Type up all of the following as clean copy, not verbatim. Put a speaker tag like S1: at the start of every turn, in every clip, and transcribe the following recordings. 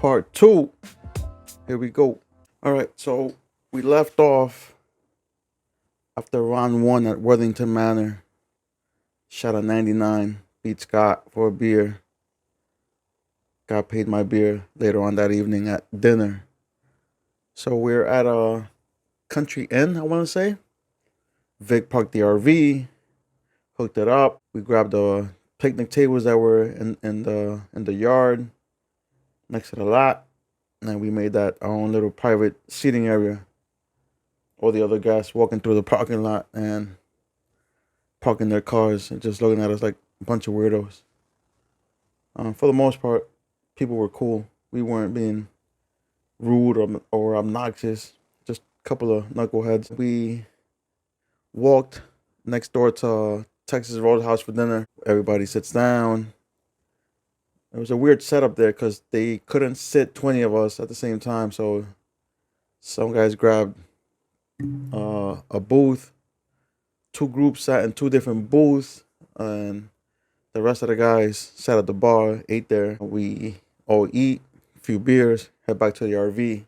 S1: Part 2. Here we go. All right, so we left off after round 1 at Worthington Manor. Shot a 99, beat Scott for a beer. Got paid my beer later on that evening at dinner. So we're at a country inn, I want to say. Vic parked the RV, hooked it up. We grabbed the picnic tables that were in the yard next to the lot, and we made that our own little private seating area. All the other guys walking through the parking lot and parking their cars and just looking at us like a bunch of weirdos. For the most part, people were cool. We weren't being rude or obnoxious. Just a couple of knuckleheads. We walked next door to Texas Roadhouse for dinner. Everybody sits down. It was a weird setup there because they couldn't sit 20 of us at the same time. So some guys grabbed a booth. Two groups sat in two different booths, and the rest of the guys sat at the bar, ate there. We all eat, a few beers, head back to the RV.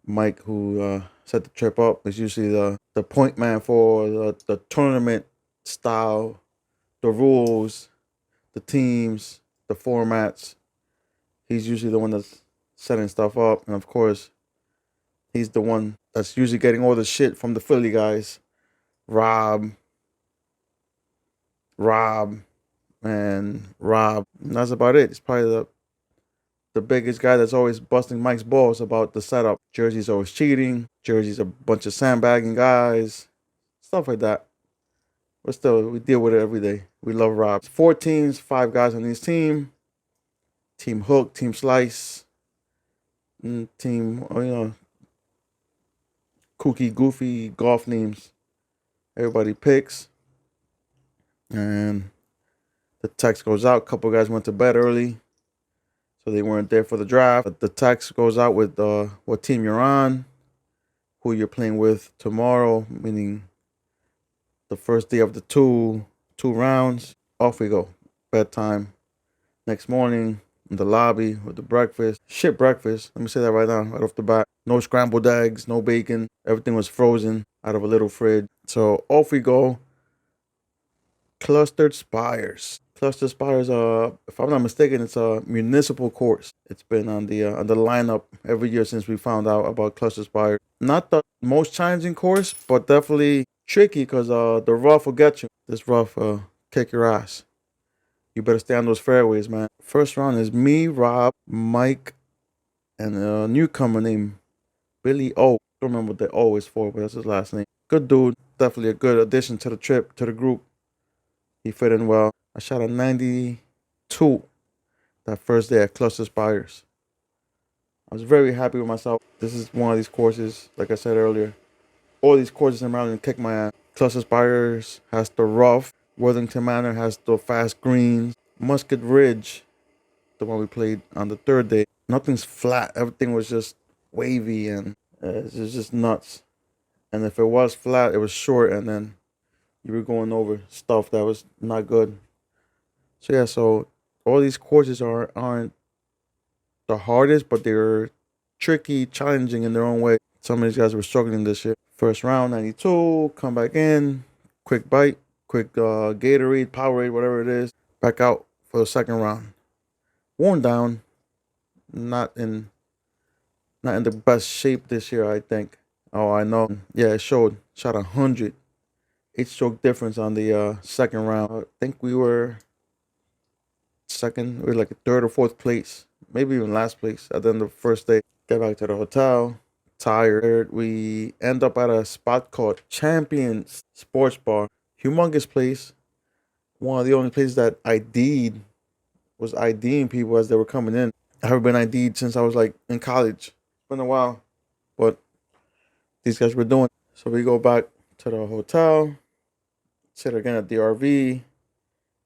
S1: Mike, who set the trip up, is usually the point man for the tournament style, the rules, the teams, the formats. He's usually the one that's setting stuff up, and of course, he's the one that's usually getting all the shit from the Philly guys. Rob. And that's about it. It's probably the biggest guy that's always busting Mike's balls about the setup. Jersey's always cheating. Jersey's a bunch of sandbagging guys. Stuff like that. But still, we deal with it every day. We love Rob. 4 teams, 5 guys on each team. Team Hook, Team Slice, and Team, kooky, goofy golf names. Everybody picks. And the text goes out. A couple guys went to bed early, so they weren't there for the draft. But the text goes out with what team you're on, who you're playing with tomorrow, meaning the first day of the two rounds. Off we go. Bedtime. Next morning, in the lobby with the breakfast. Shit breakfast. Let me say that right now, right off the bat. No scrambled eggs, no bacon. Everything was frozen out of a little fridge. So off we go. Clustered Spires. Clustered Spires, if I'm not mistaken, it's a municipal course. It's been on the lineup every year since we found out about Clustered Spires. Not the most challenging course, but definitely tricky because the rough will get you. This rough kick your ass. You better stay on those fairways, man. First round is me, Rob, Mike, and a newcomer named Billy O. Don't remember what the O is for, but that's his last name. Good dude. Definitely a good addition to the trip, to the group. He fit in well. I shot a 92 that first day at Cluster Spires. I was very happy with myself. This is one of these courses, like I said earlier. All these courses in Maryland kick my ass. Cluster Spires has the rough. Worthington Manor has the fast greens. Musket Ridge, the one we played on the third day, nothing's flat. Everything was just wavy and it was just nuts. And if it was flat, it was short, and then you were going over stuff that was not good. So yeah, so all these courses aren't the hardest, but they're tricky, challenging in their own way. Some of these guys were struggling this year. First round, 92, come back in, quick bite, quick Gatorade, Powerade, whatever it is, back out for the second round. Worn down, not in the best shape this year, I think. Oh, I know. Yeah, it showed. Shot 100. 8-stroke difference on the second round. I think we were second. We were like third or fourth place, maybe even last place at the end of the first day. Get back to the hotel, tired. We end up at a spot called Champions Sports Bar. Humongous place. One of the only places that was IDing people as they were coming in. I haven't been ID'd since I was like in college. It's been a while, but these guys were doing. So we go back to the hotel, sit again at the RV,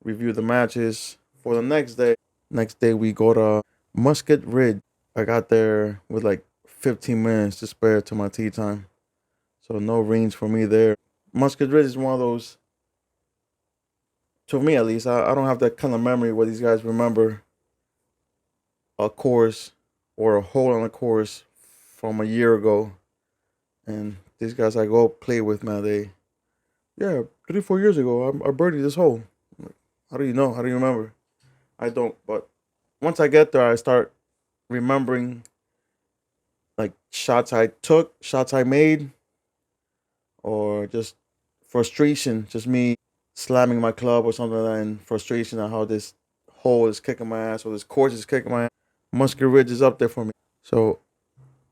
S1: review the matches for the next day. Next day we go to Musket Ridge. I got there with like 15 minutes to spare to my tea time. So no range for me there. Musket Ridge is one of those, to me at least, I don't have that kind of memory where these guys remember a course or a hole on a course from a year ago, and these guys I go play with, man, yeah, 3 4 years ago I birdied this hole. I'm like, how do you know? How do you remember? I don't, but once I get there, I start remembering like shots I took, shots I made, or just frustration, just me slamming my club or something like that, and frustration on how this hole is kicking my ass or this course is kicking my ass. Musket Ridge is up there for me. So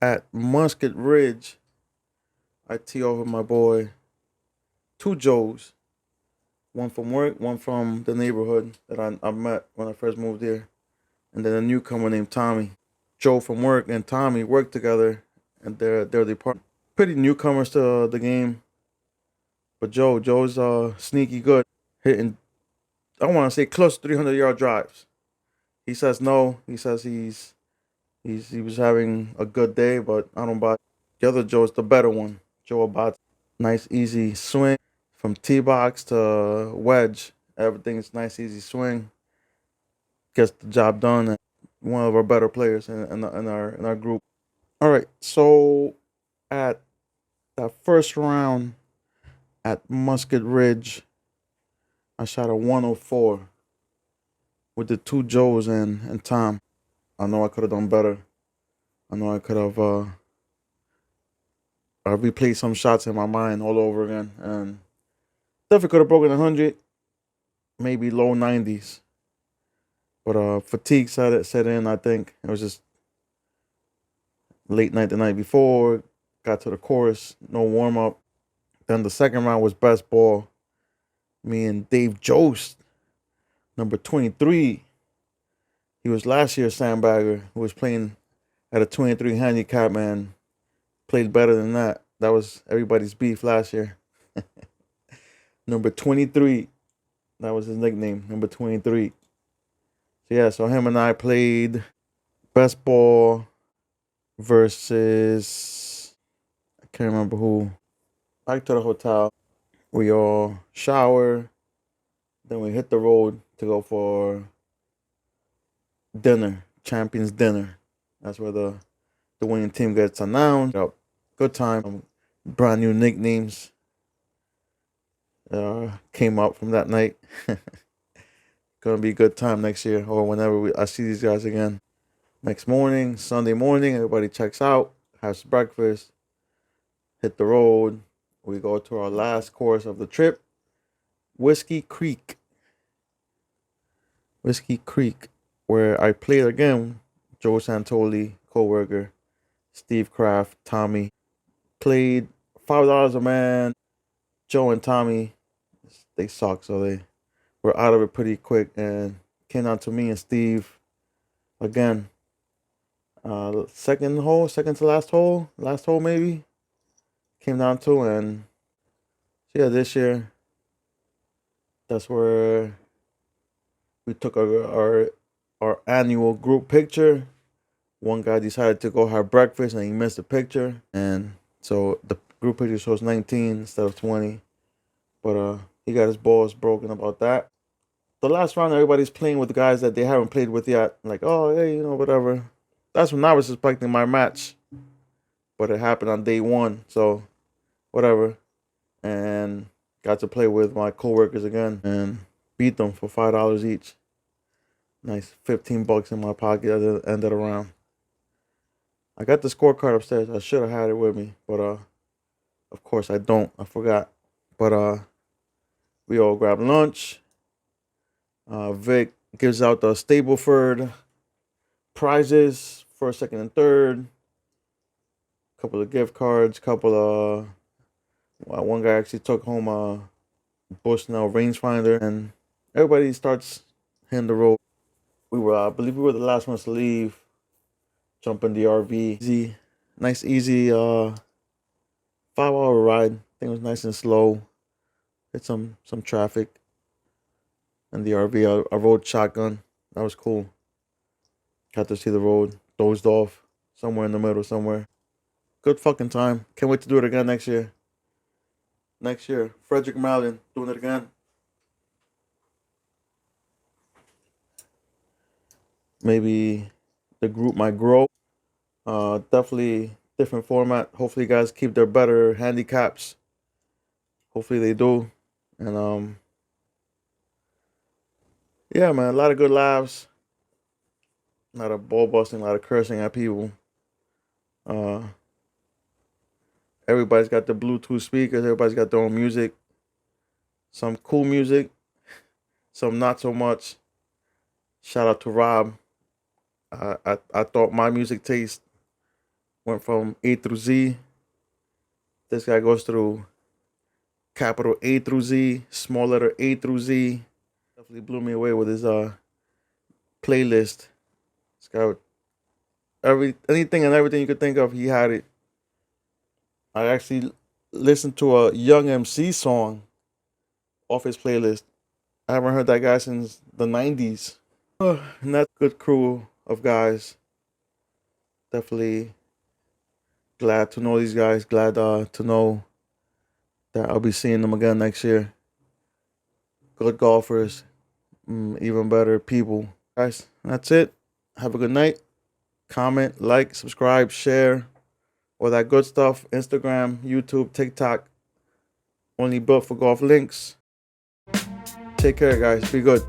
S1: at Musket Ridge, I tee off with my boy, two Joes, one from work, one from the neighborhood that I met when I first moved here, and then a newcomer named Tommy. Joe from work and Tommy work together, and they're the partner. Pretty newcomers to the game, but Joe's sneaky good, hitting. I want to say close to 300-yard drives. He says no. He says he was having a good day, but I don't buy. The other Joe's the better one. Joe Abad, nice easy swing from tee box to wedge. Everything's nice easy swing. Gets the job done. And one of our better players in our group. All right, so at that first round at Musket Ridge, I shot a 104 with the two Joes and Tom. I know I could have done better. I know I could have replayed some shots in my mind all over again, and definitely could have broken 100, maybe low 90s. But fatigue set in. I think it was just late night the night before. Got to the course, no warm up. Then the second round was best ball. Me and Dave Jost, number 23. He was last year's sandbagger who was playing at a 23 handicap, man. Played better than that. That was everybody's beef last year. Number 23. That was his nickname, number 23. So yeah, so him and I played best ball versus, I can't remember who. Back to the hotel. We all shower. Then we hit the road to go for dinner, champions dinner. That's where the winning team gets announced. Yep. Good time. Brand new nicknames came up from that night. Gonna be a good time next year or whenever I see these guys again. Next morning, Sunday morning, everybody checks out, has breakfast, hit the road. We go to our last course of the trip, Whiskey Creek. Whiskey Creek, where I played again. Joe Santoli, co-worker, Steve Kraft, Tommy. Played $5 a man. Joe and Tommy, they suck, so they were out of it pretty quick and came down to me and Steve again. Second hole, second to last hole maybe, came down to, and so yeah, this year that's where we took our annual group picture. One guy decided to go have breakfast and he missed the picture, and so the group picture shows 19 instead of 20. But he got his balls broken about that. The last round, everybody's playing with the guys that they haven't played with yet. Like, oh, hey, whatever. That's when I was expecting my match, but it happened on day one, so whatever. And got to play with my coworkers again and beat them for $5 each. Nice $15 in my pocket at the end of the round. I got the scorecard upstairs. I should have had it with me, but of course I don't. I forgot. But we all grabbed lunch. Vic gives out the Stableford prizes, first, second, and third. Couple of gift cards. One guy actually took home a Bushnell rangefinder, and everybody starts hitting the road. I believe we were the last ones to leave. Jump in the RV. Nice, easy 5-hour ride. Thing was nice and slow. Hit some traffic. In the RV, I rode shotgun. That was cool. Got to see the road. Dozed off somewhere in the middle somewhere. Good fucking time. Can't wait to do it again next year. Next year, Frederick Maryland, doing it again. Maybe the group might grow. Definitely different format. Hopefully, guys keep their better handicaps. Hopefully, they do. And yeah, man, a lot of good laughs, a lot of ball busting, a lot of cursing at people. Uh, everybody's got the Bluetooth speakers. Everybody's got their own music. Some cool music, some not so much. Shout out to Rob. I thought my music taste went from A through Z. This guy goes through capital A through Z, small letter A through Z. Definitely blew me away with his playlist. It's got anything and everything you could think of. He had it. I actually listened to a Young MC song off his playlist. I haven't heard that guy since the '90s. And that's a good crew of guys. Definitely glad to know these guys. Glad to know that I'll be seeing them again next year. Good golfers, even better people. Guys, that's it. Have a good night. Comment, like, subscribe, share, all that good stuff. Instagram, YouTube, TikTok. Only built for golf links. Take care, guys. Be good.